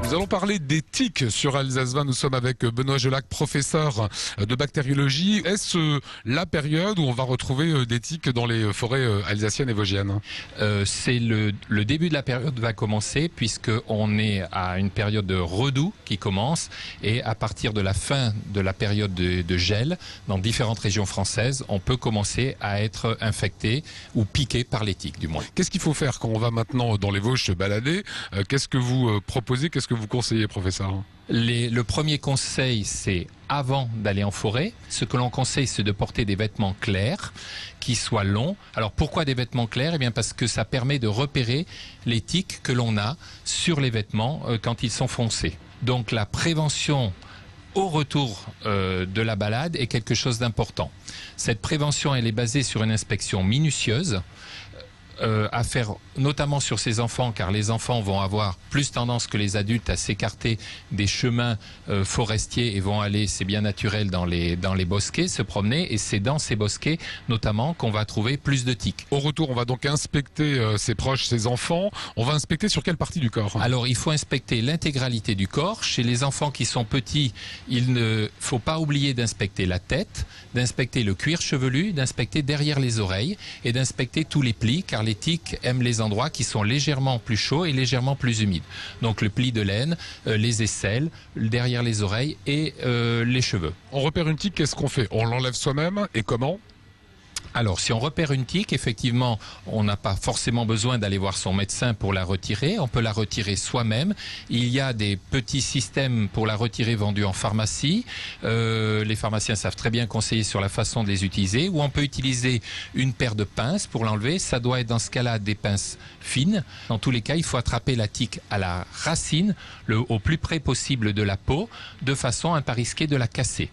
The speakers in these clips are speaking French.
Nous allons parler des tiques sur Alsace 20. Nous sommes avec Benoît Jolac, professeur de bactériologie. Est-ce la période où on va retrouver des tiques dans les forêts alsaciennes et vosgiennes? C'est le début de la période va commencer, puisqu'on est à une période de redoux qui commence, et à partir de la fin de la période de gel, dans différentes régions françaises, on peut commencer à être infecté ou piqué par les tiques, du moins. Qu'est-ce qu'il faut faire quand on va maintenant dans les Vosges se balader? Qu'est-ce que vous proposez? Qu'est-ce que vous conseillez, professeur? Le premier conseil, c'est avant d'aller en forêt. Ce que l'on conseille, c'est de porter des vêtements clairs, qui soient longs. Alors pourquoi des vêtements clairs? Eh bien parce que ça permet de repérer les tiques que l'on a sur les vêtements quand ils sont foncés. Donc la prévention au retour de la balade est quelque chose d'important. Cette prévention, elle est basée sur une inspection minutieuse, à faire notamment sur ces enfants, car les enfants vont avoir plus tendance que les adultes à s'écarter des chemins forestiers et vont aller, c'est bien naturel, dans les bosquets, se promener, et c'est dans ces bosquets notamment qu'on va trouver plus de tiques. Au retour, on va donc inspecter ses proches, ses enfants. On va inspecter sur quelle partie du corps? Alors il faut inspecter l'intégralité du corps. Chez les enfants qui sont petits, il ne faut pas oublier d'inspecter la tête, d'inspecter le cuir chevelu, d'inspecter derrière les oreilles et d'inspecter tous les plis, car les tiques aiment les endroits qui sont légèrement plus chauds et légèrement plus humides. Donc le pli de laine, les aisselles, derrière les oreilles et les cheveux. On repère une tique, qu'est-ce qu'on fait? On l'enlève soi-même, et comment? Alors, si on repère une tique, effectivement, on n'a pas forcément besoin d'aller voir son médecin pour la retirer. On peut la retirer soi-même. Il y a des petits systèmes pour la retirer vendus en pharmacie. Les pharmaciens savent très bien conseiller sur la façon de les utiliser. Ou on peut utiliser une paire de pinces pour l'enlever. Ça doit être dans ce cas-là des pinces fines. Dans tous les cas, il faut attraper la tique à la racine, au plus près possible de la peau, de façon à ne pas risquer de la casser.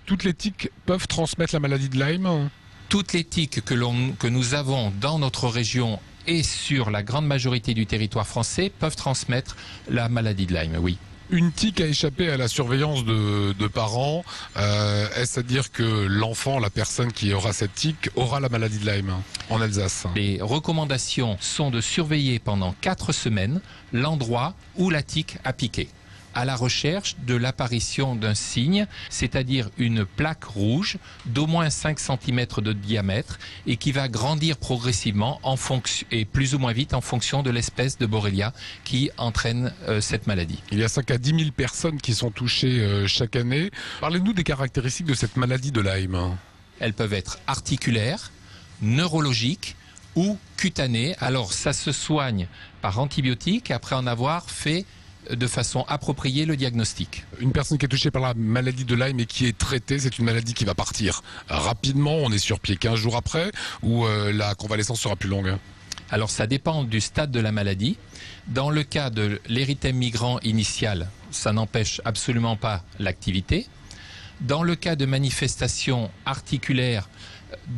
Toutes les tiques peuvent transmettre la maladie de Lyme? Toutes les tiques que nous avons dans notre région et sur la grande majorité du territoire français peuvent transmettre la maladie de Lyme, oui. Une tique a échappé à la surveillance de parents. Est-ce à dire que l'enfant, la personne qui aura cette tique, aura la maladie de Lyme en Alsace? Les recommandations sont de surveiller pendant 4 semaines l'endroit où la tique a piqué, à la recherche de l'apparition d'un signe, c'est-à-dire une plaque rouge d'au moins 5 cm de diamètre et qui va grandir progressivement et plus ou moins vite en fonction de l'espèce de Borrelia qui entraîne cette maladie. Il y a 5 à 10 000 personnes qui sont touchées chaque année. Parlez-nous des caractéristiques de cette maladie de Lyme. Elles peuvent être articulaires, neurologiques ou cutanées. Alors ça se soigne par antibiotiques après en avoir fait de façon appropriée le diagnostic. Une personne qui est touchée par la maladie de Lyme et qui est traitée, c'est une maladie qui va partir rapidement, on est sur pied 15 jours après, ou la convalescence sera plus longue? Alors ça dépend du stade de la maladie. Dans le cas de l'érythème migrant initial, ça n'empêche absolument pas l'activité. Dans le cas de manifestations articulaires,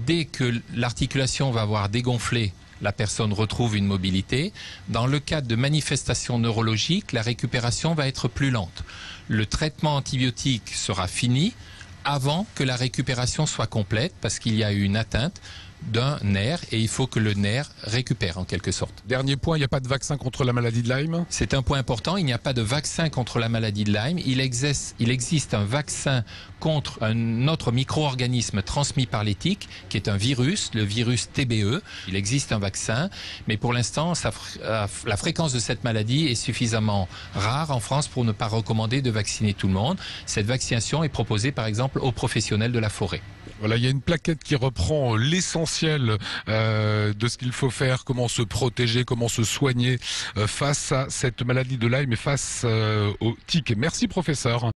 dès que l'articulation va avoir dégonflé, la personne retrouve une mobilité. Dans le cas de manifestations neurologiques, la récupération va être plus lente. Le traitement antibiotique sera fini avant que la récupération soit complète, parce qu'il y a eu une atteinte d'un nerf et il faut que le nerf récupère en quelque sorte. Dernier point, il n'y a pas de vaccin contre la maladie de Lyme? C'est un point important, il n'y a pas de vaccin contre la maladie de Lyme. Il existe un vaccin contre un autre micro-organisme transmis par les tiques, qui est un virus, le virus TBE. Il existe un vaccin, mais pour l'instant, la fréquence de cette maladie est suffisamment rare en France pour ne pas recommander de vacciner tout le monde. Cette vaccination est proposée par exemple aux professionnels de la forêt. Voilà, il y a une plaquette qui reprend l'essentiel de ce qu'il faut faire, comment se protéger, comment se soigner face à cette maladie de Lyme et face aux tiques. Merci professeur.